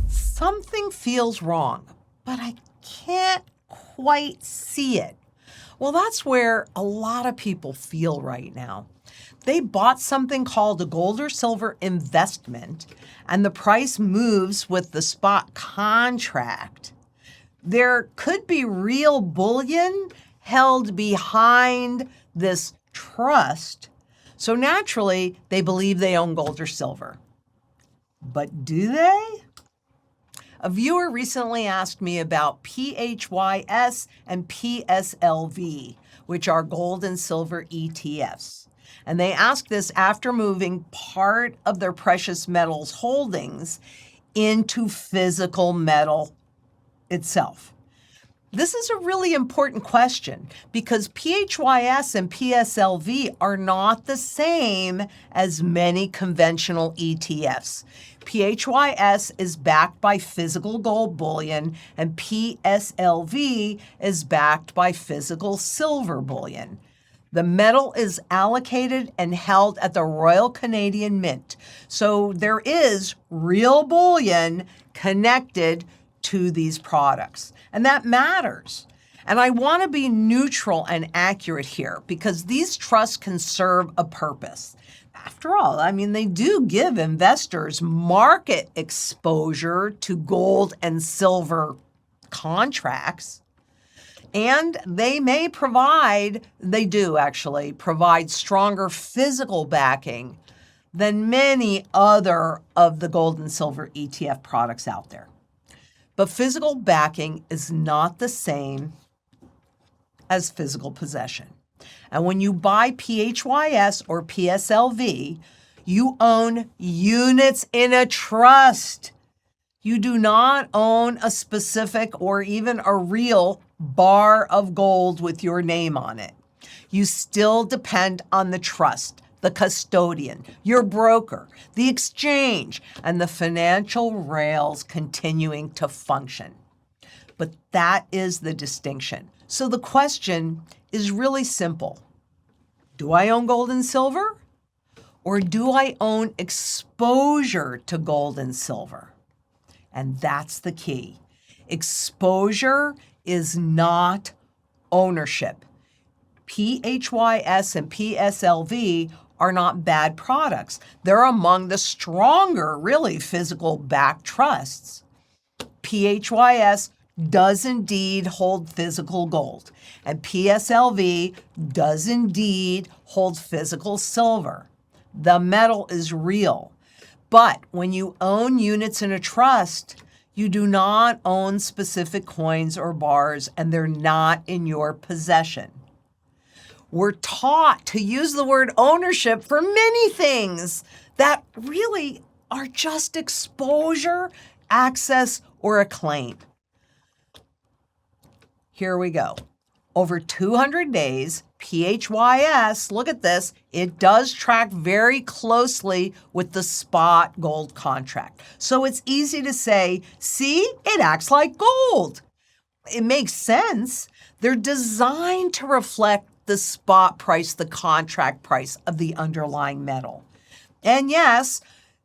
something feels wrong, but I can't quite see it. Well, that's where a lot of people feel right now. They bought something called a gold or silver investment, and the price moves with the spot contract. There could be real bullion held behind this trust, so naturally they believe they own gold or silver. But do they? A viewer recently asked me about PHYS and PSLV, which are gold and silver ETFs. And they asked this after moving part of their precious metals holdings into physical metal itself. This is a really important question because PHYS and PSLV are not the same as many conventional ETFs. PHYS is backed by physical gold bullion and PSLV is backed by physical silver bullion. The metal is allocated and held at the Royal Canadian Mint. So there is real bullion connected to these products. And that matters. And I want to be neutral and accurate here because these trusts can serve a purpose. After all, they do give investors market exposure to gold and silver contracts. And they do actually provide stronger physical backing than many other of the gold and silver ETF products out there. But physical backing is not the same as physical possession. And when you buy PHYS or PSLV, you own units in a trust. You do not own a specific or even a real bar of gold with your name on it. You still depend on the trust, the custodian, your broker, the exchange, and the financial rails continuing to function. But that is the distinction. So the question is really simple. Do I own gold and silver? Or do I own exposure to gold and silver? And that's the key. Exposure is not ownership. PHYS and PSLV are not bad products. They're among the stronger, really, physical backed trusts. PHYS does indeed hold physical gold, and PSLV does indeed hold physical silver. The metal is real. But when you own units in a trust, you do not own specific coins or bars, and they're not in your possession. We're taught to use the word ownership for many things that really are just exposure, access, or a claim. Here we go. Over 200 days, PHYS, look at this, it does track very closely with the spot gold contract. So it's easy to say, see, it acts like gold. It makes sense. They're designed to reflect the spot price, the contract price of the underlying metal. And yes,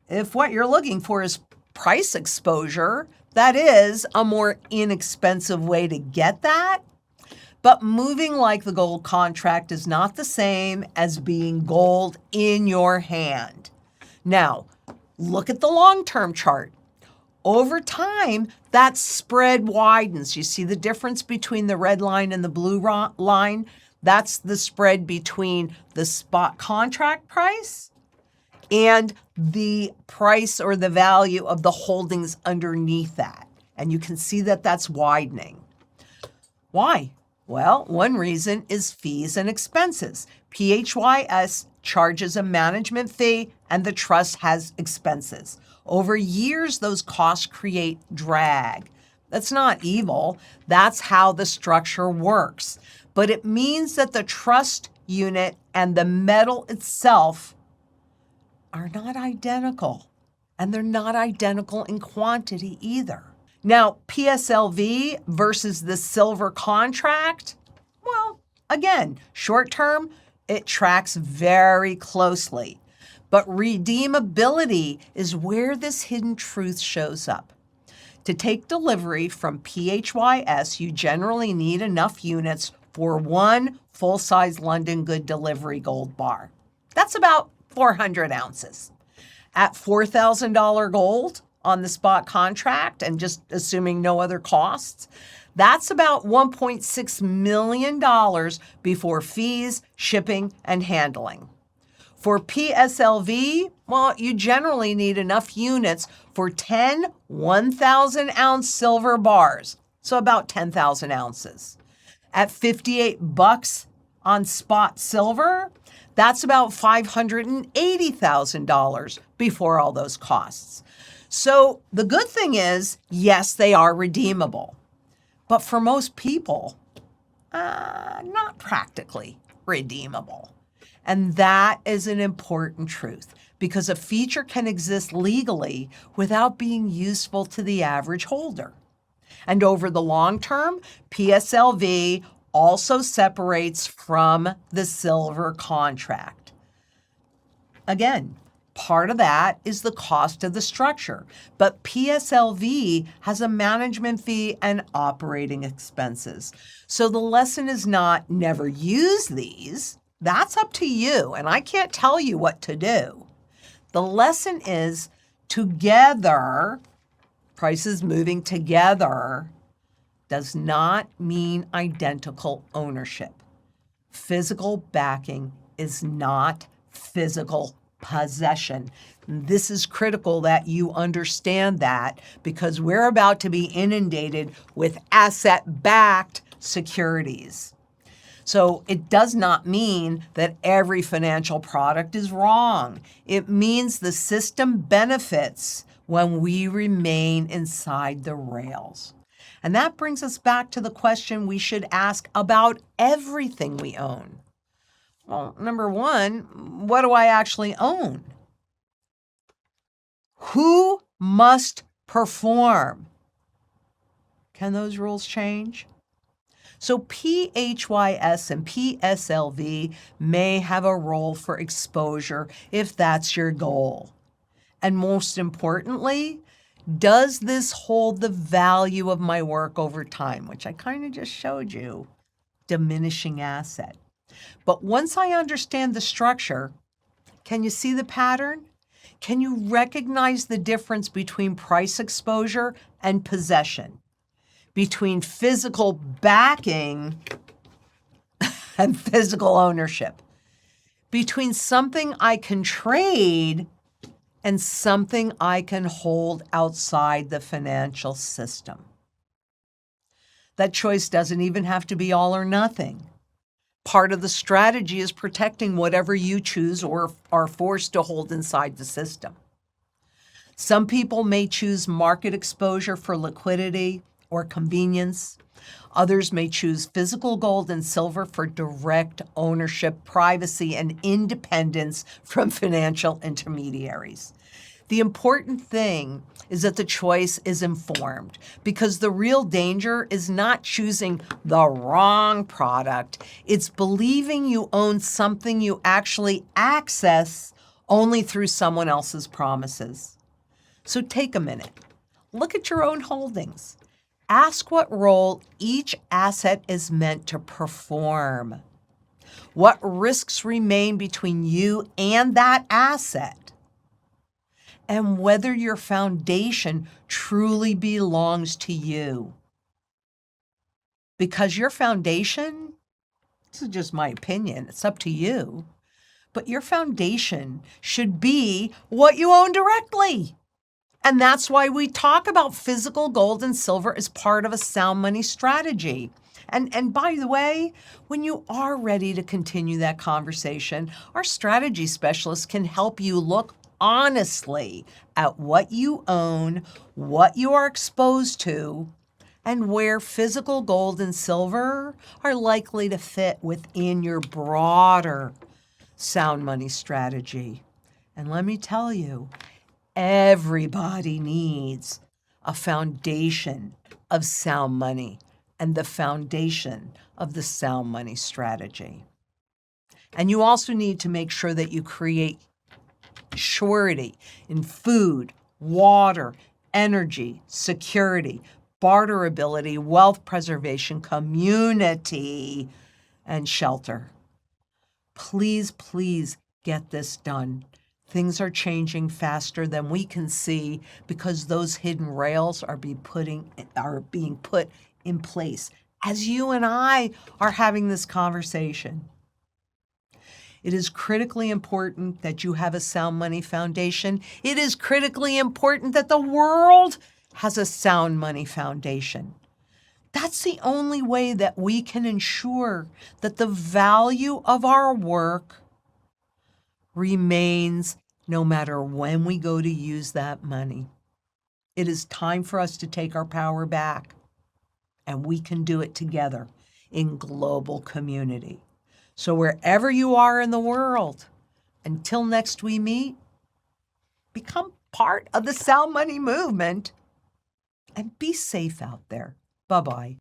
if what you're looking for is price exposure, that is a more inexpensive way to get that. But moving like the gold contract is not the same as being gold in your hand. Now, look at the long-term chart. Over time, that spread widens. You see the difference between the red line and the blue line? That's the spread between the spot contract price and the price or the value of the holdings underneath that. And you can see that that's widening. Why? Well, one reason is fees and expenses. PHYS charges a management fee and the trust has expenses. Over years, those costs create drag. That's not evil. That's how the structure works. But it means that the trust unit and the metal itself are not identical. And they're not identical in quantity either. Now, PSLV versus the silver contract, well, again, short term, it tracks very closely. But redeemability is where this hidden truth shows up. To take delivery from PHYS, you generally need enough units for one full-size London Good delivery gold bar. That's about 400 ounces. At $4,000 gold on the spot contract, and just assuming no other costs, that's about $1.6 million before fees, shipping, and handling. For PSLV, well, you generally need enough units for 10 1,000-ounce silver bars, so about 10,000 ounces. At $58 on spot silver, that's about $580,000 before all those costs. So the good thing is, yes, they are redeemable. But for most people, not practically redeemable. And that is an important truth because a feature can exist legally without being useful to the average holder. And over the long term, PSLV also separates from the silver contract. Again, part of that is the cost of the structure, but PSLV has a management fee and operating expenses. So the lesson is not never use these. That's up to you, and I can't tell you what to do. The lesson is together, prices moving together does not mean identical ownership. Physical backing is not physical possession. This is critical that you understand that because we're about to be inundated with asset-backed securities. So it does not mean that every financial product is wrong. It means the system benefits when we remain inside the rails. And that brings us back to the question we should ask about everything we own. Well, number one, what do I actually own? Who must perform? Can those rules change? So PHYS and PSLV may have a role for exposure if that's your goal. And most importantly, does this hold the value of my work over time, which I kind of just showed you, diminishing asset. But once I understand the structure, can you see the pattern? Can you recognize the difference between price exposure and possession? Between physical backing and physical ownership? Between something I can trade and something I can hold outside the financial system? That choice doesn't even have to be all or nothing. Part of the strategy is protecting whatever you choose or are forced to hold inside the system. Some people may choose market exposure for liquidity or convenience. Others may choose physical gold and silver for direct ownership, privacy, and independence from financial intermediaries. The important thing is that the choice is informed because the real danger is not choosing the wrong product. It's believing you own something you actually access only through someone else's promises. So take a minute. Look at your own holdings. Ask what role each asset is meant to perform. What risks remain between you and that asset? And whether your foundation truly belongs to you. Because your foundation, this is just my opinion, it's up to you, but your foundation should be what you own directly. And that's why we talk about physical gold and silver as part of a sound money strategy. And by the way, when you are ready to continue that conversation, our strategy specialists can help you look honestly at what you own, what you are exposed to, and where physical gold and silver are likely to fit within your broader sound money strategy. And let me tell you, everybody needs a foundation of sound money and the foundation of the sound money strategy. And you also need to make sure that you create surety in food, water, energy, security, barterability, wealth preservation, community, and shelter. Please, please get this done. Things are changing faster than we can see because those hidden rails are being put in place as you and I are having this conversation. It is critically important that you have a sound money foundation. It is critically important that the world has a sound money foundation. That's the only way that we can ensure that the value of our work remains no matter when we go to use that money. It is time for us to take our power back, and we can do it together in global community. So wherever you are in the world, until next we meet, become part of the sound money movement and be safe out there. Bye-bye.